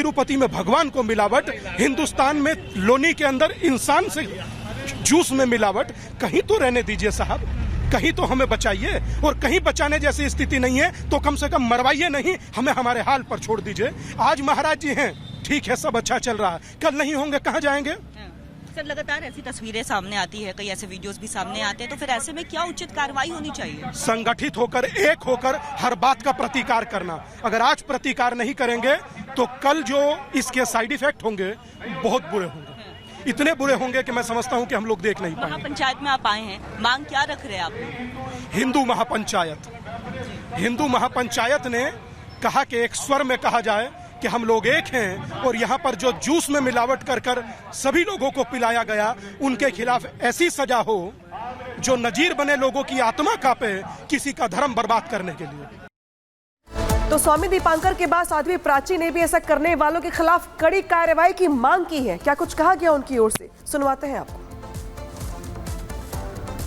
तिरुपति में भगवान को मिलावट, हिंदुस्तान में लोनी के अंदर इंसान से जूस में मिलावट, कहीं तो रहने दीजिए साहब, कहीं तो हमें बचाइए। और कहीं बचाने जैसी स्थिति नहीं है तो कम से कम मरवाइए नहीं, हमें हमारे हाल पर छोड़ दीजिए। आज महाराज जी हैं, ठीक है, सब अच्छा चल रहा है, कल नहीं होंगे, कहाँ जाएंगे? सर, लगातार ऐसी तस्वीरें सामने आती है, कई ऐसे वीडियोस भी सामने आते हैं, तो फिर ऐसे में क्या उचित कार्रवाई होनी चाहिए? संगठित होकर, एक होकर हर बात का प्रतिकार करना। अगर आज प्रतिकार नहीं करेंगे तो कल जो इसके साइड इफेक्ट होंगे बहुत बुरे होंगे, इतने बुरे होंगे कि मैं समझता हूं कि हम लोग देख नहीं पाएंगे। महापंचायत में आप आए हैं, मांग क्या रख रहे हैं आप? हिंदू महापंचायत ने कहा कि एक स्वर में कहा जाए कि हम लोग एक हैं, और यहाँ पर जो जूस में मिलावट कर कर सभी लोगों को पिलाया गया, उनके खिलाफ ऐसी सजा हो जो नजीर बने, लोगों की आत्मा कांपे किसी का धर्म बर्बाद करने के लिए। तो स्वामी दीपांकर के बाद साध्वी प्राची ने भी ऐसा करने वालों के खिलाफ कड़ी कार्रवाई की मांग की है। क्या कुछ कहा गया उनकी ओर से, सुनवाते हैं आपको।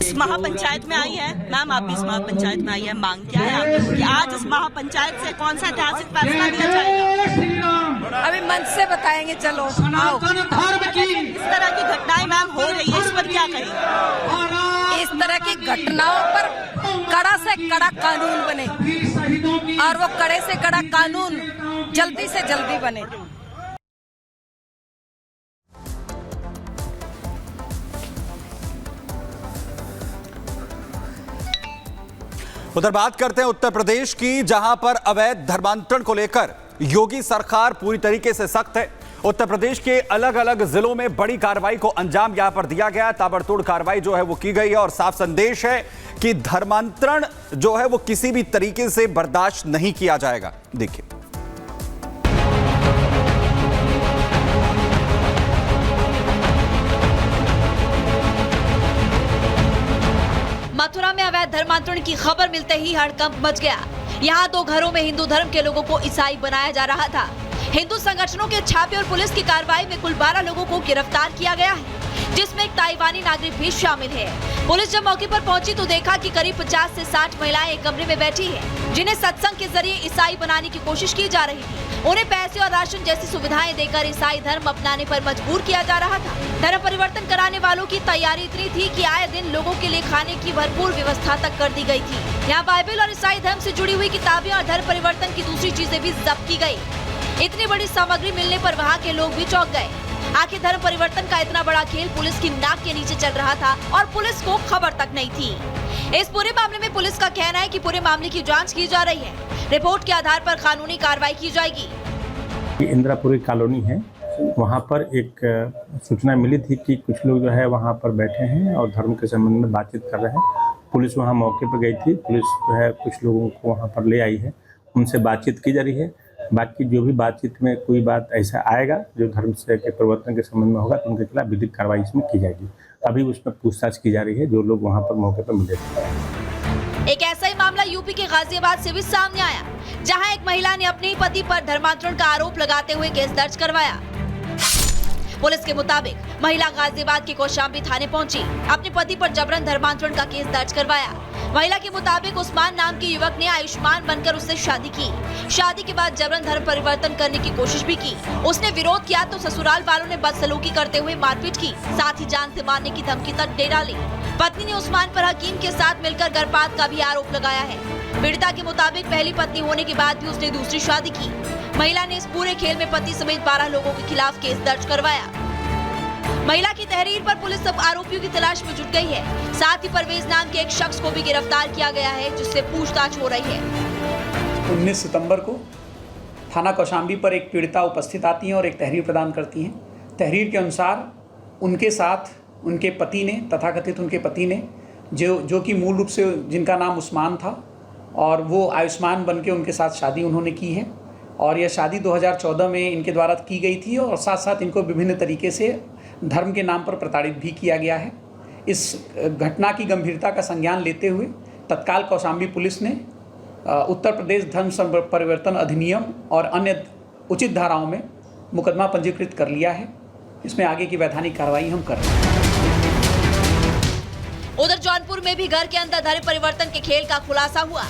इस महापंचायत में आई है मैम, आप इस महापंचायत में आई है, मांग क्या है कि आज इस महापंचायत से कौन सा ऐतिहासिक फैसला लिया जाएगा? अभी मंच से बताएंगे, चलो। इस तरह की घटनाएं मैम हो रही है, इस पर क्या कहें? इस तरह की घटनाओं पर कड़ा से कड़ा कानून बने, और वो कड़े से कड़ा कानून जल्दी से जल्दी बने। उधर बात करते हैं उत्तर प्रदेश की, जहां पर अवैध धर्मांतरण को लेकर योगी सरकार पूरी तरीके से सख्त है। उत्तर प्रदेश के अलग अलग जिलों में बड़ी कार्रवाई को अंजाम यहां पर दिया गया, ताबड़तोड़ कार्रवाई जो है वो की गई है, और साफ संदेश है कि धर्मांतरण जो है वो किसी भी तरीके से बर्दाश्त नहीं किया जाएगा। देखिए, मथुरा में अवैध धर्मांतरण की खबर मिलते ही हड़कंप मच गया। यहाँ 2 घरों में हिंदू धर्म के लोगों को ईसाई बनाया जा रहा था। हिंदू संगठनों के छापे और पुलिस की कार्रवाई में कुल 12 लोगों को गिरफ्तार किया गया है, जिसमें एक ताइवानी नागरिक भी शामिल है। पुलिस जब मौके पर पहुंची तो देखा कि करीब 50 से 60 महिलाएं एक कमरे में बैठी हैं, जिन्हें सत्संग के जरिए ईसाई बनाने की कोशिश की जा रही थी। उन्हें पैसे और राशन जैसी सुविधाएं देकर ईसाई धर्म अपनाने पर मजबूर किया जा रहा था। धर्म परिवर्तन कराने वालों की तैयारी इतनी थी कि आए दिन लोगों के लिए खाने की भरपूर व्यवस्था तक कर दी गई थी। यहाँ बाइबल और ईसाई धर्म से जुड़ी हुई किताबें और धर्म परिवर्तन की दूसरी चीजें भी जब्त की गयी। इतनी बड़ी सामग्री मिलने पर वहाँ के लोग भी चौंक गए। आखिर धर्म परिवर्तन का इतना बड़ा खेल पुलिस की नाक के नीचे चल रहा था और पुलिस को खबर तक नहीं थी। इस पूरे मामले में पुलिस का कहना है कि पूरे मामले की जांच की जा रही है। रिपोर्ट के आधार पर कानूनी कार्रवाई की जाएगी। इंदिरापुरी कॉलोनी है, वहाँ पर एक सूचना मिली थी कि कुछ लोग जो है वहाँ पर बैठे हैं और धर्म के संबंध में बातचीत कर रहे हैं। पुलिस वहाँ मौके पर गई थी, पुलिस जो है कुछ लोगों को वहाँ पर ले आई है, उनसे बातचीत की जा रही है। बाकी जो भी बातचीत में कोई बात ऐसा आएगा जो धर्म से के परिवर्तन के संबंध में होगा तो उनके खिलाफ विधिक कार्रवाई इसमें की जाएगी। अभी उसमें पूछताछ की जा रही है जो लोग वहाँ पर मौके पर मिले थे। एक ऐसा ही मामला यूपी के गाजियाबाद से भी सामने आया, जहां एक महिला ने अपने पति पर धर्मांतरण का आरोप लगाते हुए केस दर्ज करवाया। पुलिस के मुताबिक महिला गाजियाबाद के कौशाम्बी थाने पहुंची, अपने पति पर जबरन धर्मांतरण का केस दर्ज करवाया। महिला के मुताबिक उस्मान नाम के युवक ने आयुष्मान बनकर उससे शादी की। शादी के बाद जबरन धर्म परिवर्तन करने की कोशिश भी की। उसने विरोध किया तो ससुराल वालों ने बदसलूकी करते हुए मारपीट की, साथ ही जान से मारने की धमकी तक दे डाली। पत्नी ने उस्मान पर हकीम के साथ मिलकर गर्भपात का भी आरोप लगाया है। पीड़िता के मुताबिक पहली पत्नी होने के बाद भी उसने दूसरी शादी की। महिला ने इस पूरे खेल में पति समेत 12 लोगों के खिलाफ केस दर्ज करवाया। महिला की तहरीर पर पुलिस अब आरोपियों की तलाश में जुट गई है। साथ ही परवेज नाम के एक शख्स को भी गिरफ्तार किया गया है, जिससे पूछताछ हो रही है। 19 सितंबर को थाना कौशाम्बी पर एक पीड़िता उपस्थित आती है और एक तहरीर प्रदान करती हैं। तहरीर के अनुसार उनके साथ उनके पति ने, तथाकथित उनके पति ने, जो कि मूल रूप से जिनका नाम उस्मान था, और वो आयुष्मान बन के उनके साथ शादी उन्होंने की है। और यह शादी 2014 में इनके द्वारा की गई थी और साथ साथ इनको विभिन्न तरीके से धर्म के नाम पर प्रताड़ित भी किया गया है। इस घटना की गंभीरता का संज्ञान लेते हुए तत्काल कौशाम्बी पुलिस ने उत्तर प्रदेश धर्म परिवर्तन अधिनियम और अन्य उचित धाराओं में मुकदमा पंजीकृत कर लिया है। इसमें आगे की वैधानिक कार्रवाई हम कर रहे हैं। उधर जौनपुर में भी घर के अंदर धर्म परिवर्तन के खेल का खुलासा हुआ।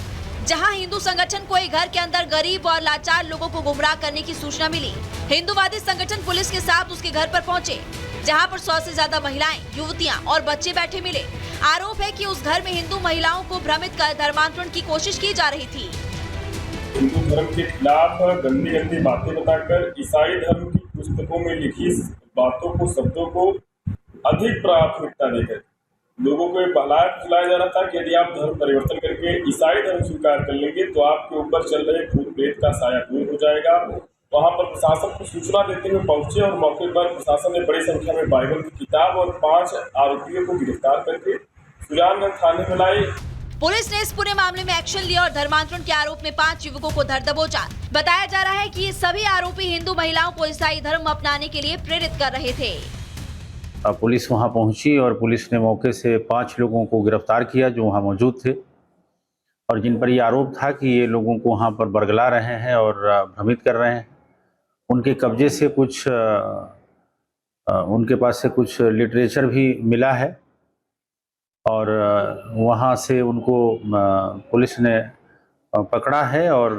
जहां हिंदू संगठन को एक घर के अंदर गरीब और लाचार लोगों को गुमराह करने की सूचना मिली। हिंदूवादी संगठन पुलिस के साथ उसके घर पर पहुंचे, जहां पर 100 से ज्यादा महिलाएं, युवतियां और बच्चे बैठे मिले। आरोप है कि उस घर में हिंदू महिलाओं को भ्रमित कर धर्मांतरण की कोशिश की जा रही थी। हिंदू धर्म के खिलाफ गंदी गंदी बातें बताकर ईसाई धर्म की पुस्तकों में लिखी बातों को, शब्दों को अधिक प्राथमिकता देकर लोगों को बहलाया फुसलाया जा रहा था कि यदि आप धर्म परिवर्तन करके ईसाई धर्म स्वीकार कर लेंगे तो आपके ऊपर चल रहे भूत प्रेत का साया दूर हो जाएगा। वहां पर प्रशासन को सूचना देते हुए पहुंचे और मौके पर प्रशासन ने बड़ी संख्या में बाइबल की किताब और 5 आरोपियों को गिरफ्तार करके सुजानगंज थाने में लाए। पुलिस ने इस पूरे मामले में एक्शन लिया और धर्मांतरण के आरोप में 5 युवकों को धर दबोचा। बताया जा रहा है कि ये सभी आरोपी हिंदू महिलाओं को ईसाई धर्म अपनाने के लिए प्रेरित कर रहे थे। पुलिस वहां पहुंची और पुलिस ने मौके से 5 लोगों को गिरफ्तार किया जो वहां मौजूद थे और जिन पर ये आरोप था कि ये लोगों को वहां पर बरगला रहे हैं और भ्रमित कर रहे हैं। उनके कब्जे से कुछ उनके पास से कुछ लिटरेचर भी मिला है और वहां से उनको पुलिस ने पकड़ा है और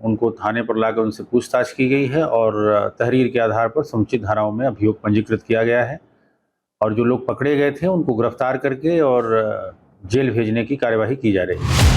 उनको थाने पर लाकर उनसे पूछताछ की गई है और तहरीर के आधार पर समुचित धाराओं में अभियोग पंजीकृत किया गया है और जो लोग पकड़े गए थे उनको गिरफ्तार करके और जेल भेजने की कार्यवाही की जा रही है।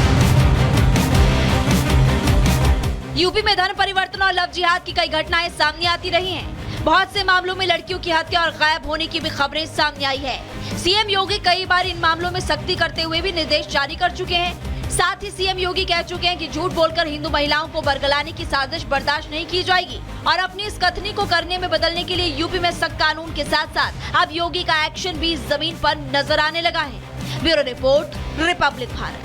यूपी में धर्म परिवर्तन और लव जिहाद की कई घटनाएं सामने आती रही हैं। बहुत से मामलों में लड़कियों की हत्या और गायब होने की भी खबरें सामने आई है। सीएम योगी कई बार इन मामलों में सख्ती करते हुए भी निर्देश जारी कर चुके हैं। साथ ही सीएम योगी कह चुके हैं कि झूठ बोलकर हिंदू महिलाओं को बरगलाने की साजिश बर्दाश्त नहीं की जाएगी और अपनी इस कथनी को करने में बदलने के लिए यूपी में सख्त कानून के साथ साथ अब योगी का एक्शन भी जमीन पर नजर आने लगा है। Bureau report, Republic Bharat.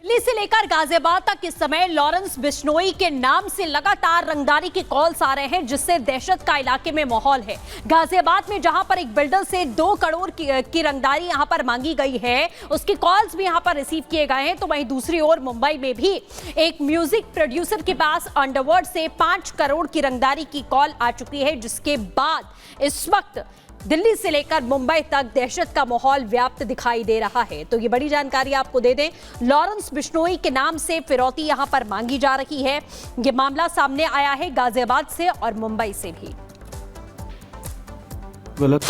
Delhi से लेकर गाजियाबाद तक इस समय लॉरेंस बिश्नोई के नाम से लगातार रंगदारी के कॉल्स आ रहे हैं, जिससे दहशत का इलाके में माहौल है। गाजियाबाद में जहां पर एक बिल्डर से 2 करोड़ की रंगदारी यहां पर मांगी गई है, उसके कॉल्स भी यहां पर रिसीव किए गए हैं। तो वहीं दूसरी ओर मुंबई में भी एक म्यूजिक प्रोड्यूसर के पास अंडरवर्ल्ड से 5 करोड़ की रंगदारी की कॉल आ चुकी है, जिसके बाद इस वक्त दिल्ली से लेकर मुंबई तक दहशत का माहौल व्याप्त दिखाई दे रहा है। तो ये बड़ी जानकारी आपको दे दें, लॉरेंस बिश्नोई के नाम से फिरौती यहां पर मांगी जा रही है। ये मामला सामने आया है गाजियाबाद से और मुंबई से भी। गलत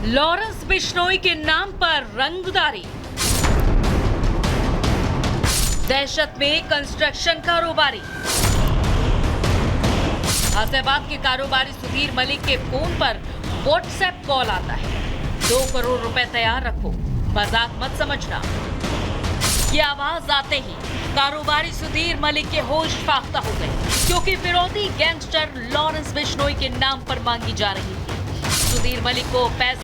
लॉरेंस बिश्नोई के नाम पर रंगदारी, दहशत में कंस्ट्रक्शन कारोबारी। गाजियाबाद के कारोबारी सुधीर मलिक के फोन पर व्हाट्सएप कॉल आता है, 2 करोड़ रुपए तैयार रखो, मजाक मत समझना। ये आवाज आते ही कारोबारी सुधीर मलिक के होश फाख्ता हो गए, क्योंकि फिरौती गैंगस्टर लॉरेंस बिश्नोई के नाम पर मांगी जा रही थी। सुधीर मलिक को पैसे